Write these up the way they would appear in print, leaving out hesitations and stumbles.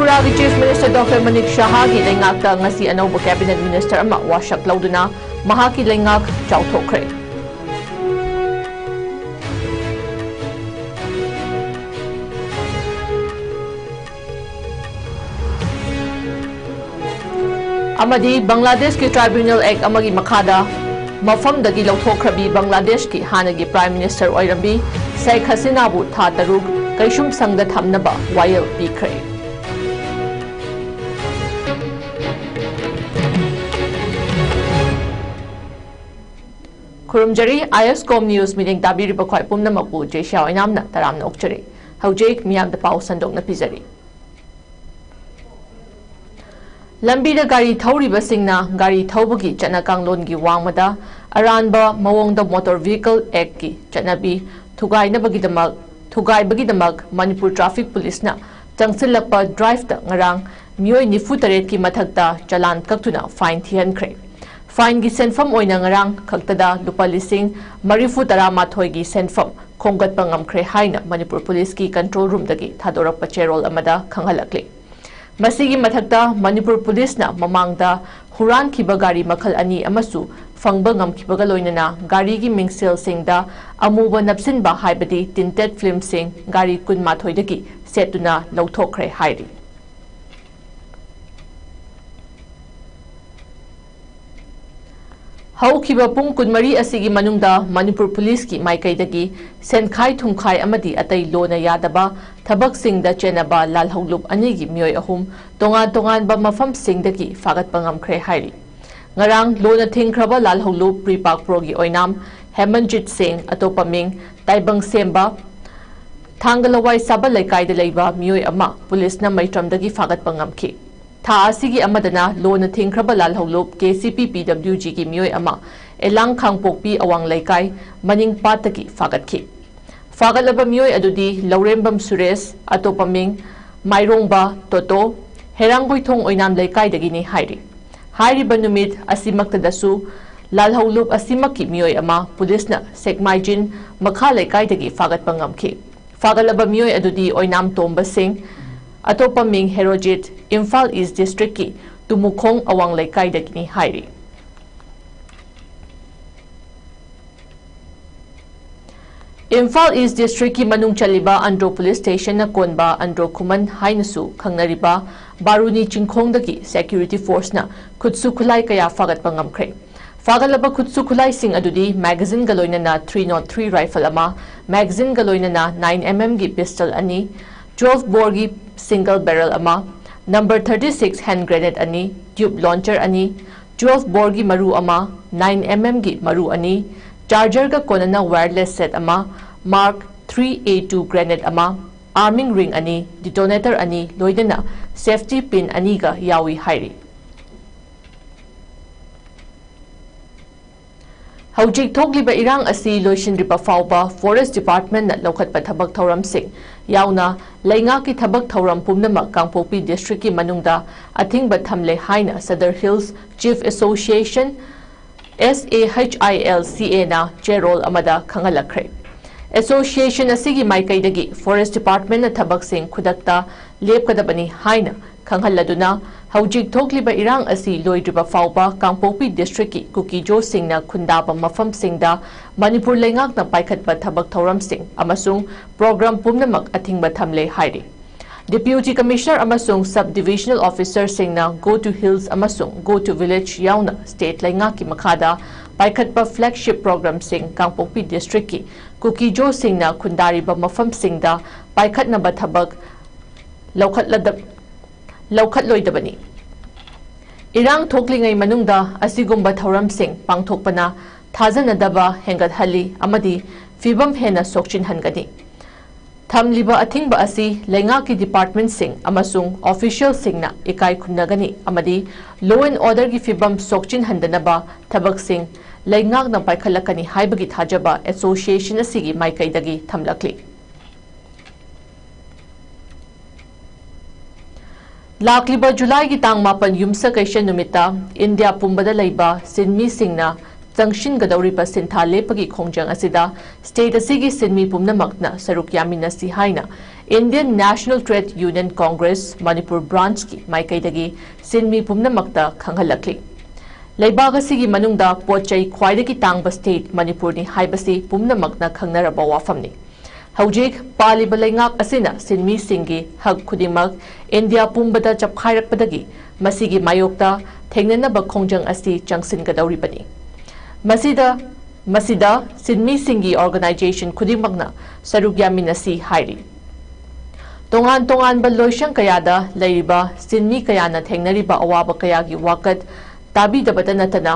Tripura Chief Minister Dr. Manik Shaha ki lengak ta ngasi anauba Cabinet Minister ama washak lauduna mahaki lengak chauthokre. Amadi Bangladesh ki Tribunal Act amagi makhada mafam dagi lauthokrabi Bangladesh ki hanagi Prime Minister Oirambi Sheikh Hasina bu tha taruk kaishum sangda thamnaba wayel pikre. Kurumjari ISCOM News meeting tabiri bakhwai pumnamapu Jesha Inamna taramna okchari. Haujek miyam da pau sandok na pizari. Lambi da gari thauri basingna gari thaubugi chana kanglon gi wangmada aranba mawong da Motor Vehicle Act ki chanabi thugai na bagi damak Manipur Traffic Police na tangsilakpa drive da ngarang miyoi nifu taret ki mathakta chalan kaktuna fine thihankre. Fine gi senfam oina ngarang khaktada lupa lising marifu taramathoi gi senfam khonggatpa ngamkhre haina Manipur Police ki control room dagi thadorakpa cherol amada khanghalakle. Masigi mathakta Manipur Police na mamangda huran khiba gari makhal ani amasu fangba ngamkhibaga loinana gari gi mingsel singda amuba napsinba haibadi tinted film sing gari kunmathoi dagi setuna lauthokre hairi. Haukiba pung kunmari asigi manungda Manipur Police ki maikaidagi senkhai thumkhai amadi atai lona yadaba thabak singda chenaba lalhaulup anigi mioi ahum tongan ba mafam singdagi fagat pangamkhre hairi. Ngarang lona thingkraba lalhaulup pripak progi oinam Hemanjit Singh atopaming taibang semba thangalawai saba laikai de leiba mioi ama police na maitramdagi fagat pangamki. Tha asigi amadana lona thingkraba lalhaulup KCP PWG ki mioi ama elang khangpokpi awang laikai maning pataki fagatki. Fagalaba mioi adudi Laurembam Suresh atopaming Mairongba Toto Herangboithong oinam laikai dagini hairi. Hairi banumit asimaktadasu lalhaulup asimaki mioi ama police na Sekmaijin makha laikai dagi fagat pangamki. Fagalaba mioi adudi oinam Tomba Singh atopaming Herojit Imphal East District ki Tumukhong awang laikai dagini hairi. Imphal East District ki manung chaliba Andro Police Station na konba Andro Kuman hainasu khangnariba Baruni Chingkhong dagi Security Force na khutsu khulai kaya fagat pangamkhre. Fagalaba khutsu khulai sing adudi magazine galoina na 303 rifle ama magazine galoina na 9mm gi pistol ani 12 bore gi single barrel ama number 36 hand grenade ani tube launcher ani 12 bore gi maru ama 9mm gi maru ani charger ka konana wireless set ama mark 3A2 grenade ama arming ring ani detonator ani loidana safety pin ani ga yawi hairi. Haujik thogliba irang asi loishinripa fauba Forest Department na lokhatpa thabak thoram sing yauna lainga ki thabak thoram pumnamak Kangpokpi District ki manungda athingba thamle haina Sadar Hills Chief Association SAHILCA na cherol amada khangalakre. Association asigi maikaidagi Forest Department na thabak sing khudakta lepkadabani haina khanghalladuna haujik thokliba irang asi loidriba fauba Kangpokpi District ki Kukijo Singh na khundaba mafam singda Manipur lengak na paikhatba thabak thoram sing amasung program pumnamak athingba thamle hairi. Deputy Commissioner amasung Sub-Divisional Officer Singh na Go to Hills amasung Go to Village yauna state lengak ki makhada paikhatba flagship program sing Kangpokpi District ki Kukijo Singh na khundariba mafam singda paikhatnaba thabak laukhatloidabani. Irang thoklingai manungda asigumba thoram sing pangthokpana thajanadaba hengathali amadi fibam hena sokchin hangani. Thamliba athingba asi lengaki department sing amasung official sing na ikai khunagani amadi law and order gi fibam sokchin handanaba thabak sing lengak na paikhalakani haibagi thajaba association asigi maikaidagi thamlakli. Lakliba July ki tang mapan yumsa kaisha numita India pumbada laiba sinmi singna ꯆꯪꯁꯤꯟꯒꯗꯧꯔꯤꯕ ꯁꯤꯟꯊꯥ ꯂꯦꯞꯄꯒꯤ ꯈꯣꯡꯖꯪ ꯑꯁꯤꯗ state ꯑꯁꯤꯒꯤ ꯁꯤꯟꯃꯤ ꯄꯨꯝꯅꯃꯛꯅ ꯁꯔꯨꯛ ꯌꯥꯃꯤꯟꯅꯁꯤ ꯍꯥꯏꯅ Indian national trade union congress Manipur ꯕ꯭ꯔꯥꯟꯆꯀꯤ ꯃꯥꯏꯀꯩꯗꯒꯤ ꯁꯤꯟꯃꯤ ꯄꯨꯝꯅꯃꯛꯇ ꯈꯪꯍꯜꯂꯛꯂꯤ꯫ ꯂꯩꯕꯥꯛ ꯑꯁꯤꯒꯤ ꯃꯅꯨꯡꯗ ꯄꯣꯠꯆꯩ ꯈ꯭ꯋꯥꯏꯗꯒꯤ ꯇꯥꯡꯕ ꯁ꯭ꯇꯦꯠ ꯃꯅꯤꯄꯨꯔꯅꯤ ꯍꯥꯏꯕꯁꯤ ꯄꯨꯝꯅꯃꯛꯅ ꯈꯪꯅꯔꯕ ꯋꯥꯐꯝꯅꯤ꯫ ꯍꯧꯖꯤꯛ ꯄꯥꯜꯂꯤꯕ ꯂꯩꯉꯥꯛ ꯑꯁꯤꯅ ꯁꯤꯟꯃꯤꯁꯤꯡꯒꯤ ꯍꯛ ꯈꯨꯗꯤꯡꯃꯛ ꯏꯟꯗꯤꯌꯥ ꯄꯨꯝꯕꯗ ꯆꯞꯈꯥꯏꯔꯛꯄꯗꯒꯤ ꯃꯁꯤꯒꯤ ꯃꯥꯌꯣꯛꯇ ꯊꯦꯡꯅꯅꯕ ꯈꯣꯡꯖꯪ ꯑꯁꯤ ꯆꯪꯁꯤꯟꯒꯗꯧꯔꯤꯕꯅꯤ꯫ ꯃꯁꯤꯗ ꯁꯤꯟꯃꯤꯁꯤꯡꯒꯤ ꯑꯣꯔꯒꯅꯥꯏꯖꯦꯁꯟ ꯈꯨꯗꯤꯡꯃꯛꯅ ꯁꯔꯨꯛ ꯌꯥꯃꯤꯟꯅꯁꯤ ꯍꯥꯏꯔꯤ꯫ ꯇꯣꯉꯥꯟ ꯇꯣꯉꯥꯟꯕ ꯂꯣꯏꯁꯪ ꯀꯌꯥꯗ ꯂꯩꯔꯤꯕ ꯁꯤꯟꯃꯤ ꯀꯌꯥꯅ ꯊꯦꯡꯅꯔꯤꯕ ꯑꯋꯥꯕ ꯀꯌꯥꯒꯤ ꯋꯥꯀꯠ ꯇꯥꯕꯤꯗꯕꯇ ꯅꯠꯇꯅ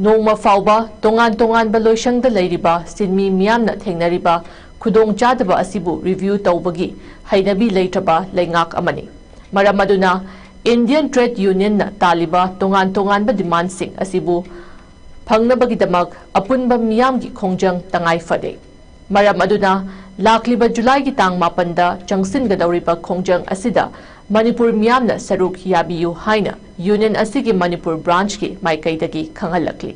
ꯅꯣꯡꯃ ꯐꯥꯎꯕ ꯇꯣꯉꯥꯟ ꯇꯣꯉꯥꯟꯕ ꯂꯣꯏꯁꯪꯗ ꯂꯩꯔꯤꯕ ꯁꯤꯟꯃꯤ ꯃꯤꯌꯥꯝꯅ ꯊꯦꯡꯅꯔꯤꯕ ꯈꯨꯗꯣꯡꯆꯥꯗꯕ ꯑꯁꯤꯕꯨ ꯔꯤꯚ꯭ꯌꯨ ꯇꯧꯕꯒꯤ ꯍꯩꯅꯕꯤ ꯂꯩꯇ꯭ꯔꯕ ꯂꯩꯉꯥꯛ ꯑꯃꯅꯤ꯫ ꯃꯔꯝ ꯑꯗꯨꯅ ꯏꯟꯗꯤꯌꯟ ꯇ꯭ꯔꯦꯗ ꯌꯨꯅꯤꯌꯟꯅ ꯇꯥꯜꯂꯤꯕ ꯇꯣꯉꯥꯟ ꯇꯣꯉꯥꯟꯕ ꯗꯤꯃꯥꯟꯗꯁꯤꯡ ꯑꯁꯤꯕꯨ ꯐꯪꯅꯕꯒꯤꯗꯃꯛ ꯑꯄꯨꯟꯕ ꯃꯤꯌꯥꯝꯒꯤ ꯈꯣꯡꯖꯪ ꯇꯉꯥꯏ ꯐꯗꯦ꯫ ꯃꯔꯝ ꯑꯗꯨꯅ ꯂꯥꯛꯂꯤꯕ ꯖꯨꯂꯥꯏꯒꯤ ꯇꯥꯡ 9ꯗ ꯆꯪꯁꯤꯟꯒꯗꯧꯔꯤꯕ ꯈꯣꯡꯖꯪ ꯑꯁꯤꯗ ꯃꯅꯤꯄꯨꯔ ꯃꯤꯌꯥꯝꯅ ꯁꯔꯨꯛ ꯌꯥꯕꯤꯌꯨ ꯍꯥꯏꯅ ꯌꯨꯅꯤꯌꯟ ꯑꯁꯤꯒꯤ ꯃꯅꯤꯄꯨꯔ ꯕ꯭ꯔꯥꯟꯆꯀꯤ ꯃꯥꯏꯀꯩꯗꯒꯤ ꯈꯪꯍꯜꯂꯛꯂꯤ꯫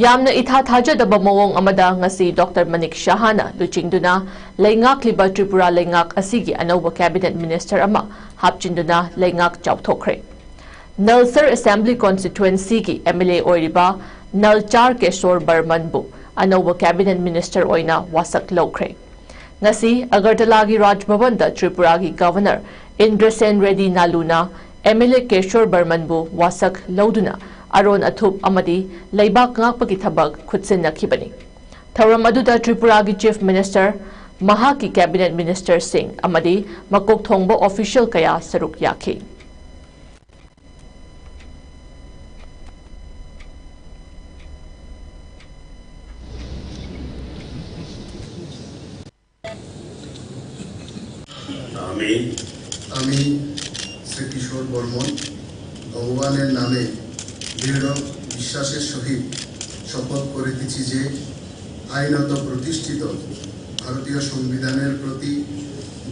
ꯌꯥꯝꯅ ꯏꯊꯥ ꯊꯥꯖꯗꯕ ꯃꯑꯣꯡ ꯑꯃꯗ ꯉꯁꯤ ꯗꯣꯛꯇꯔ ꯃꯅꯤꯛ ꯁꯍꯥꯅ ꯂꯨꯆꯤꯡꯗꯨꯅ ꯂꯩꯉꯥꯛꯂꯤꯕ ꯇ꯭ꯔꯤꯄꯨꯔꯥ ꯂꯩꯉꯥꯛ ꯑꯁꯤꯒꯤ ꯑꯅꯧꯕ ꯀꯦꯕꯤꯅꯦꯠ ꯃꯤꯅꯤꯁꯇꯔ ꯑꯃ ꯍꯥꯞꯆꯤꯟꯗꯨꯅ ꯂꯩꯉꯥꯛ ꯆꯥꯎꯊꯣꯛꯈ꯭ꯔꯦ꯫ ꯅꯜꯁꯔ ꯑꯦꯁꯦꯝꯕ꯭ꯂꯤ ꯀꯣꯟꯁꯇꯤꯇ꯭ꯌꯨꯑꯦꯟꯁꯤꯒꯤ MLA ꯑꯣꯏꯔꯤꯕ ꯅꯜꯆꯥꯔ ꯀꯦꯁꯣꯔ ꯕꯔꯃꯟꯕꯨ ꯑꯅꯧꯕ ꯀꯦꯕꯤꯅꯦꯠ ꯃꯤꯅꯤꯁꯇꯔ ꯑꯣꯏꯅ ꯋꯥꯁꯛ ꯂꯧꯈ꯭ꯔꯦ꯫ ꯉꯁꯤ ꯑꯒꯔꯇꯂꯥꯒꯤ ꯔꯥꯖꯚꯕꯟꯗ ꯇ꯭ꯔꯤꯄꯨꯔꯥꯒꯤ ꯒꯚꯔꯅꯔ ꯏꯟꯗ꯭ꯔꯁꯦꯟ ꯔꯦꯗꯤ ꯅꯥꯂꯨꯅ MLA ꯀꯦꯁꯣꯔ ꯕꯔꯃꯟꯕꯨ ꯋꯥꯁꯛ ꯂꯧꯗꯨꯅ ꯑꯔꯣꯟ ꯑꯊꯨꯞ ꯑꯃꯗꯤ ꯂꯩꯕꯥꯛ ꯉꯥꯛꯄꯒꯤ ꯊꯕꯛ ꯈꯨꯠꯁꯤꯟꯅꯈꯤꯕꯅꯤ꯫ ꯊꯧꯔꯝ ꯑꯗꯨꯗ ꯇ꯭ꯔꯤꯄꯨꯔꯥꯒꯤ ꯆꯤꯐ ꯃꯤꯅꯤꯁꯇꯔ, ꯃꯍꯥꯛꯀꯤ ꯀꯦꯕꯤꯅꯦꯠ ꯃꯤꯅꯤꯁꯇꯔꯁꯤꯡ ꯑꯃꯗꯤ ꯃꯀꯣꯛ ꯊꯣꯡꯕ ꯑꯣꯐꯤꯁꯤꯌꯦꯜ ꯀꯌꯥ ꯁꯔꯨꯛ ꯌꯥꯈꯤ꯫ আমি শ্রী কিশোর বর্মন ভগবানের নামে দৃঢ় বিশ্বাসের সহিত শপথ করিতেছি যে আইনত প্রতিষ্ঠিত ভারতীয় সংবিধানের প্রতি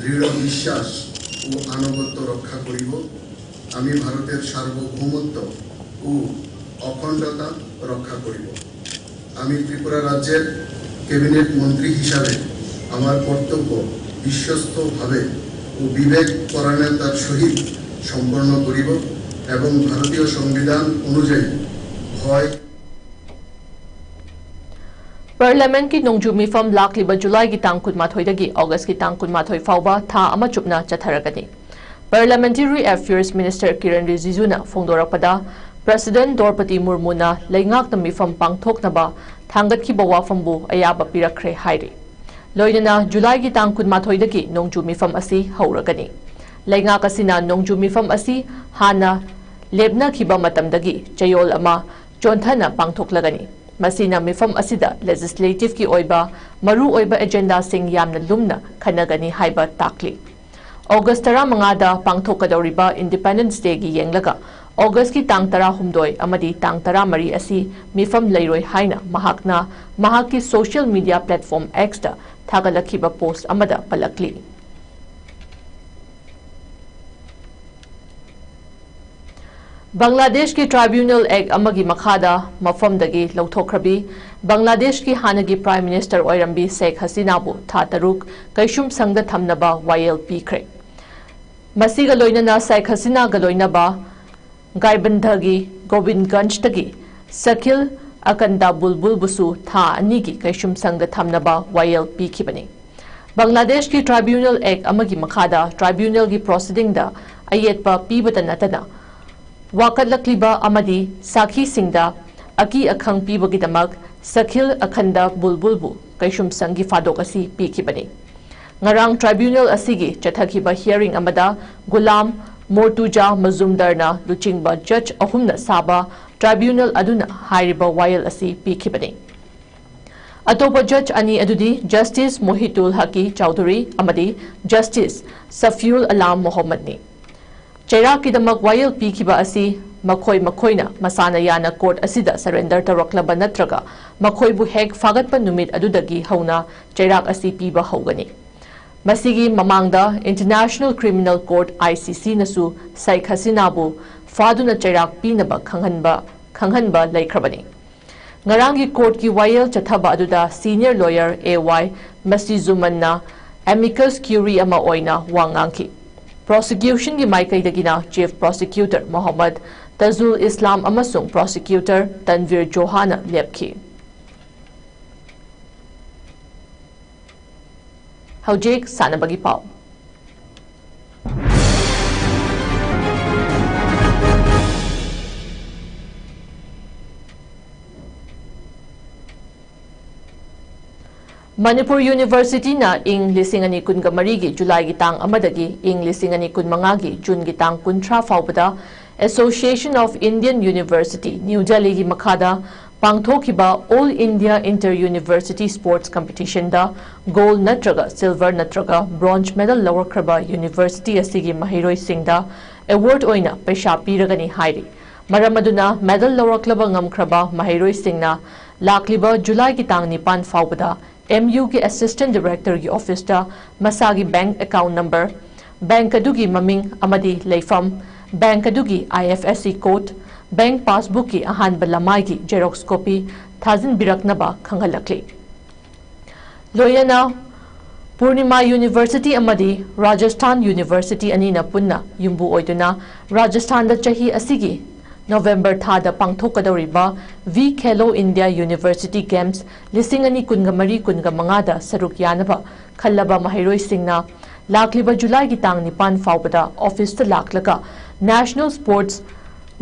দৃঢ় বিশ্বাস ও আনুগত্য রক্ষা করিব। আমি ভারতের সার্বভৌমত্ব ও অখণ্ডতা রক্ষা করিব। আমি ত্রিপুরা রাজ্যের ক্যাবিনেট মন্ত্রী হিসাবে আমার কর্তব্য বিশ্বস্তভাবে ও বিবেক পরায়ণতার সহিত সম্পন্ন করিব এবং ভারতীয় সংবিধান অনুযায়ী ভয় पार्लियामेंट की नोंजू मिफम लाखलिबा जुलाई की तांग 18 अगस्त की तांग 18 फाउबा था अमा चुपना चथरगनी। पार्लियामेंटरी अफेयर्स मिनिस्टर किरण रिजिजुना फोंदोरपदा प्रेसिडेंट द्रौपदी मुर्मुना लेंगाक मिफम पांगथोकनबा थांगतखिबा वाफमबु अयाबा पिरखरे हाइरे। लोइनना जुलाई की तांग 18 नोंजू मिफम असी हौरगनी। लेंगाक असिना नोंजू मिफम असी हाना लेबनाखिबा मतमदगी चयोल अमा चोंथना पांगथोकलगनी। मसीना मिफम असिदा लेजिस्लेटिव की ओइबा मरु ओइबा एजेंडा सिंग यामना लुमना खनगनी हाइबा ताकली। ऑगस्ट 15 पांगथोकदौरिबा इंडिपेंडेंस डे की येंगलगा ऑगस्ट की तांग 18 अमदी तांग 13 असी मिफम लैरोय हाइना महाकना महाकी सोशल मीडिया प्लेटफॉर्म X दा थागलखिबा पोस्ट अमदा पलकली। बांग्लादेश की ट्राइब्यूनल एक्ट अमगी मखादा मफमदगी लौथोखरबी बांग्लादेश की हानगी प्राइम मिनिस्टर ओइरंबी शेख हसीनाबु था तरुक कैशुम संग थमनबा वायल पीख्रे। मसीगा लोइनना शेख हसीना गलोइनबा गाइबंधगी गोविंदगंजतगी सखिल अकंदा बुलबुल बुसु था अनिगी कैशुम संग थमनबा वायल पीखिबनी। बांग्लादेश की ट्राइब्यूनल एक्ट अमगी मखादा ट्राइब्यूनल की प्रोसीडिंग दा अयेतपा पीबता नतना वाकलक्लिबा अमदी साखी सिंगदा अकी अखंग पीबगिदमक सखिल अखंदा बुलबुलबु कैशुम संगी फादोक असी पीखिबनी। ngarang tribunal asigi chathakhiba hearing amada gulam mortuja mazumdarna luchingba judge ahumna saba tribunal aduna hairiba wayal asi pikhibani। atopa judge ani adudi justice mohitul haki chaudhuri amadi justice safiul alam mohammed ni। चैराकिदमक वायल पीखिबा असी मखोय मखोयना मसाना याना court असिदा surrender तौरक्लबा नत्रगा मखोयबु हेक फागतपा नुमित अदुदगी हौना चैराक असी पीबा हौगनी। मसीगी ममांगदा इंटरनेशनल क्रिमिनल कोर्ट ICC नसु शेख हसीनाबु ꯐꯥꯗꯨꯅ ꯆꯩꯔꯥꯛ ꯄꯤꯅꯕ ꯈꯪꯍꯟꯕ ꯂꯩꯈ꯭ꯔꯕꯅꯤ ngarang gi court ki wayel chathaba aduda senior lawyer AY Masizumanna amicus curiae ama oina wangangki prosecution gi maikaidagina chief prosecutor Mohammad Tazul Islam amasung prosecutor Tanvir Johana lepki Haujik sanabagi pau Manipur University na ing lisingani kunga marigi July gi tang amadagi ing lisingani kun mangagi June gi tang kuntra faubada Association of Indian University New Delhi gi makhada pangthokiba All India Inter-University Sports Competition da gold natraga silver natraga bronze medal lower kraba university asigi mahiroi singda award oina paisa piragani hairi maramaduna medal lower klaba ngamkraba mahiroi singna lakliba July gi tang nipan faubada MU ki Assistant Director ki Office da Masagi Bank Account Number Bank adugi maming amadi leifam Bank adugi IFSC code Bank Passbook ki ahanba lamai ki Xerox copy thazin biraknaba khangalakli Loyana Purnima University amadi Rajasthan University anina punna yumbu oiduna Rajasthan da chahi asigi November thada pangthokadoriba V Khelo India University Games lisingani kungamari kungamangada saruk yanaba khallaba mahiroi singna lakliba July gi tang nipan faubada office ta laklaga National Sports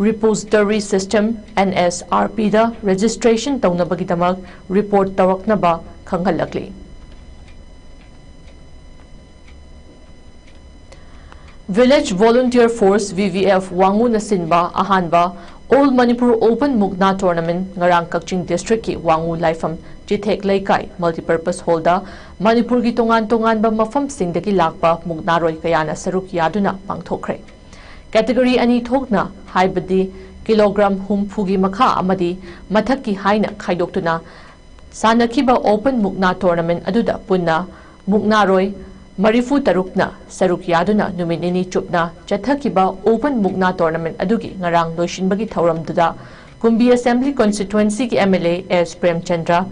Repository System NSRP da registration taunabagitamak report tawaknaba khanghalakli Village Volunteer Force VVF Wangu Nasinba Ahanba All Manipur Open Mukna Tournament Ngarang Kakching District ki Wangu Laifam Jithek Laikai Multipurpose Hall da Manipur gi tongan ba mafam singdagi lakpa Mukna Roi Kayana Saruk Yaduna pangthokre Category ani thokna haibadi kilogram humpugi makha amadi mathaki haina khaidoktuna sanakiba Open Mukna Tournament aduda punna Mukna Roi Marifu Tarukna Saruk Yaduna Numinini Chupna Chathakiba Open Mukna Tournament adugi ngarang loishinbagi thauramduda Kumbi Assembly Constituency ki MLA S Premchandra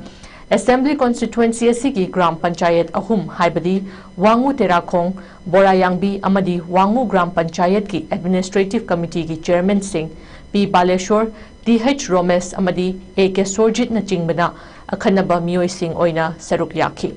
Assembly Constituency asigi Gram Panchayat ahum haibadi Wangu Terakhong Borayangbi amadi Wangu Gram Panchayat ki Administrative Committee ki Chairman Singh P Baleshwar DH Romes amadi AK Sorjit na chingbana akhanaba miyoi sing oina saruk yakhi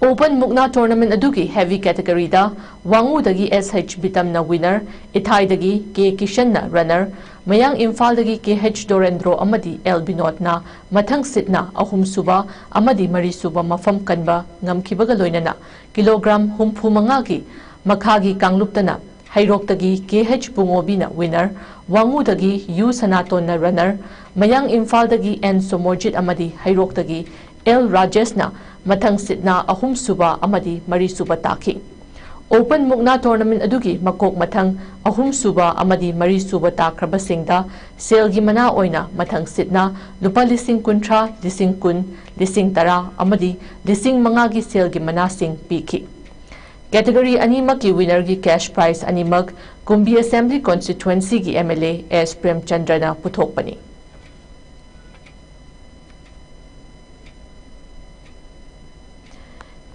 Open Mukna Tournament adugi heavy category da Wangu dagi SH Bitam na winner Ithai dagi K Kishan na runner Mayang Imphal dagi KH Dorendro amadi L Binod na mathang sit na ahum suba amadi mari suba mafam kanba ngamkibaga loinana kilogram humpu mangagi makhagi kangluptana Hairok dagi KH Bungobi na winner Wangu dagi U Sanaton na runner Mayang Imphal dagi N Somorjit amadi Hairok dagi L Rajesh na mathang sitna ahum suba amadi mari suba taki Open Mukna Tournament adugi makok mathang ahum suba amadi mari suba takraba singda selgi mana oina mathang sitna lupa lising kuntra lising kun lising tara amadi lising mangagi selgi mana sing piki Category animak ki winner gi cash prize animak Kumbi Assembly Constituency gi MLA S Premchandra na puthokpani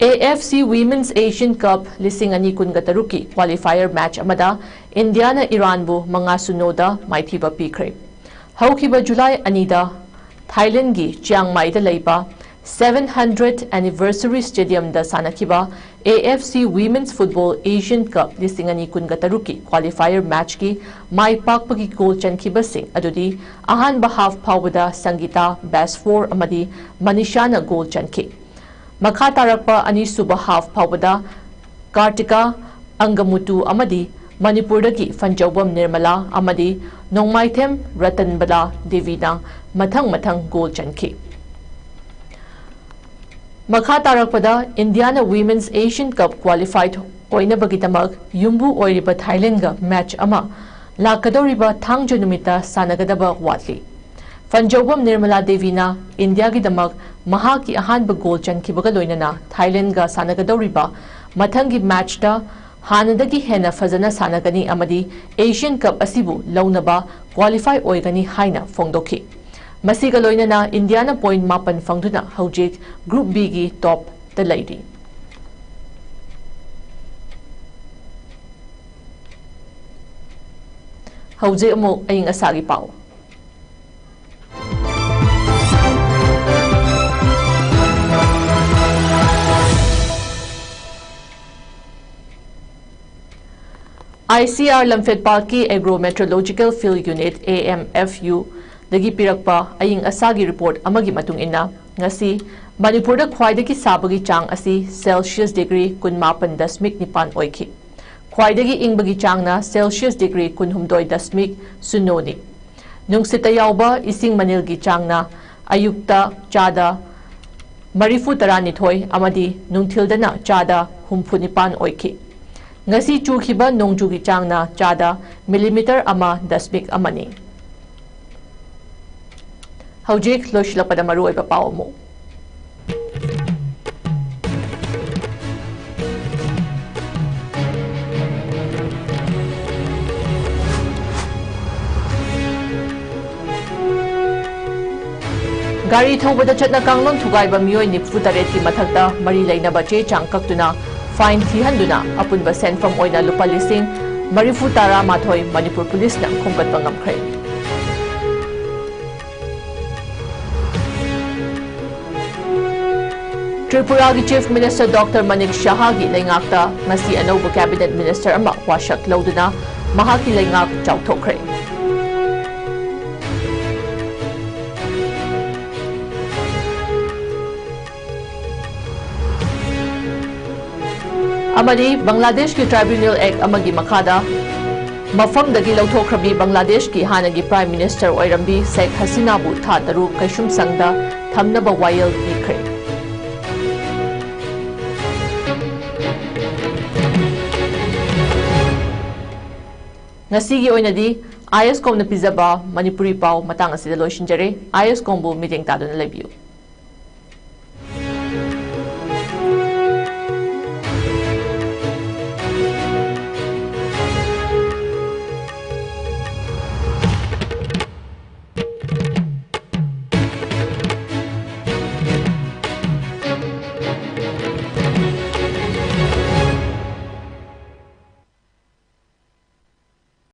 AFC Women's Asian Cup lising ani kun gataruki qualifier match amada India na Iran bu manga sunoda maithiba pikre haukiba July anida Thailand gi Chiang Mai da leiba 700th anniversary stadium da sanakiba AFC Women's Football Asian Cup lising ani kun gataruki qualifier match ki mai pakpagi goal chankiba sing adudi ahan ba half pawda Sangita best 4 amadi Manisha na goal chanki Makha tarakpa ani suba half pawda Kartika Angamutu amadi Manipur dagi Fanjawbam Nirmala amadi Nongmaithem Ratanbala Devina mathang goal chanki Makha tarakpada Indiana Women's Asian Cup qualified oina bagitamak yumbu oiriba Thailand ga match ama lakadoriba thangjo numita sanagadaba watli Fanjawbam Nirmala Devina India gi damak mahaki ahanba goal chankibaga loinana Thailand ga sanagadoriba mathangi match da हानदगी हेना फजना सानगनी अमदी Asian cup असिबु लौनबा qualify ओइगनी हाइना फोंदोखी मसीगा लोइनना इंडियाना पॉइंट 8 फंगदुना हौजिक ग्रुप बी की टॉप द लैरी हौजे अमो अयिंग असागी पाव ICR लमफेटपाल की एग्रोमेट्रोलॉजिकल फील्ड यूनिट AMFU दगी पिरकपा अयिंग असागी रिपोर्ट अमगी मतुंग इन्ना ngasi मणिपुर ख्वाइदगी साबगी चांग असी सेल्सियस डिग्री 18.9 ओइखी ख्वाइदगी इंबगी चांगना सेल्सियस डिग्री 19.0 नि नुंगसिता यावबा इसिंग मनिलगी चांगना Ayukta चादा मरिफु तरानिथोय अमदी नुंगथिलदना चादा हुमफुनिपान ओइखी ngasi chukhiba nongjugi changna chada millimeter ama dasmik amani hojik loislapada maroi ba pawmo gari thobada chatna kanglon thugai ba mioi nifu taret ki mathakta mari leina ba che chang kaktuna fine थीहंदुना अपुनब सेनफम ओइना लुपा लिसिंग मरिफु तारा माथोय Manipur police ना खोंगकटबा ngamkhre त्रिपुरा की chief minister doctor Manik Shah की लेंगाकता ngasi अनौब कैबिनेट मिनिस्टर अमा वाशक लौदुना महाकी लेंगाक चाउथोखरे अमदी बांग्लादेश की ट्राइब्यूनल एक्ट अमगी मखादा मफमदगी लौथोखरबी बांग्लादेश की हानगी प्राइम मिनिस्टर ओइरंबी शेख हसीनाबु था तरु कैशुम संगदा थमनबा वायल पीखरे ngasi gi oinadi ISCOM na pizaba manipuri paw matang asida loishinjare ISCOM bu meeting taduna lebiu